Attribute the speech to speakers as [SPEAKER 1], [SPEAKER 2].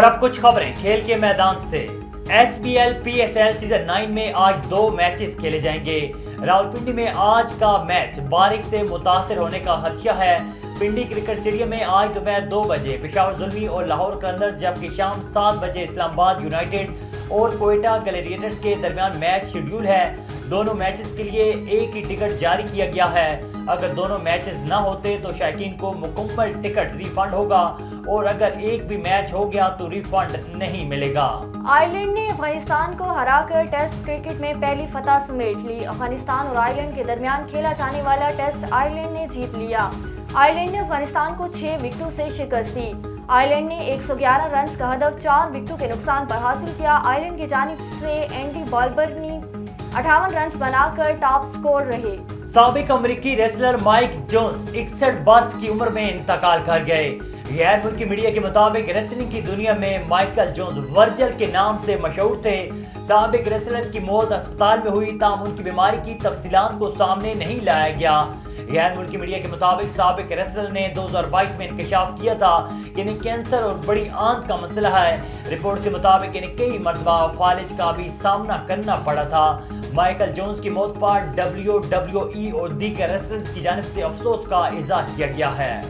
[SPEAKER 1] اور اب کچھ خبریں کھیل کے میدان سے۔ HBL PSL سیزن 9 میں آج 2 میچز کھیلے جائیں گے۔ راولپنڈی میں آج کا میچ بارش سے متاثر ہونے کا خدشہ ہے۔ پنڈی کرکٹ اسٹیڈیم میں آج دوپہر 2 بجے پشاور زلمی اور لاہور قلندر، جبکہ شام 7 بجے اسلام آباد یونائیٹڈ اور کوئٹہ گلیڈیٹرز کے درمیان میچ شیڈیول ہے۔ دونوں میچز کے لیے ایک ہی ٹکٹ جاری کیا گیا ہے۔ اگر دونوں میچز نہ ہوتے تو شائقین کو مکمل ٹکٹ ری فنڈ ہوگا، اور اگر ایک بھی میچ ہو گیا تو ری فنڈ نہیں ملے گا۔
[SPEAKER 2] آئرلینڈ نے افغانستان کو ہرا کر ٹیسٹ کرکٹ میں پہلی فتح سمیٹ لی۔ افغانستان اور آئرلینڈ کے درمیان کھیلا جانے والا ٹیسٹ آئرلینڈ نے جیت لیا۔ آئرلینڈ نے افغانستان کو 6 وکٹوں سے شکست دی۔ آئرلینڈ نے 111 رنز کا ہدف 4 وکٹوں کے نقصان پر حاصل کیا۔ آئرلینڈ کی جانب سے اینڈی بالبرنی 58 رنز بنا کر ٹاپ سکور رہے۔
[SPEAKER 1] سابق امریکی ریسلر مائک جونز 61 برس کی عمر میں انتقال کر گئے۔ غیر ملکی میڈیا کے مطابق ریسلنگ کی دنیا میں مائیکل جونز ورجل کے نام سے مشہور تھے۔ سابق ریسلر کی موت اسپتال میں ہوئی، تاہم ان کی بیماری کی تفصیلات کو سامنے نہیں لایا گیا۔ غیر ملکی میڈیا کے مطابق سابق ریسلر نے 2022 میں انکشاف کیا تھا کہ انہیں کینسر اور بڑی آنت کا مسئلہ ہے۔ رپورٹ کے مطابق انہیں کئی مرتبہ فالج کا بھی سامنا کرنا پڑا تھا۔ مائیکل جونز کی موت پر WWE اور دیگر ریسلرز کی جانب سے افسوس کا اظہار کیا گیا ہے۔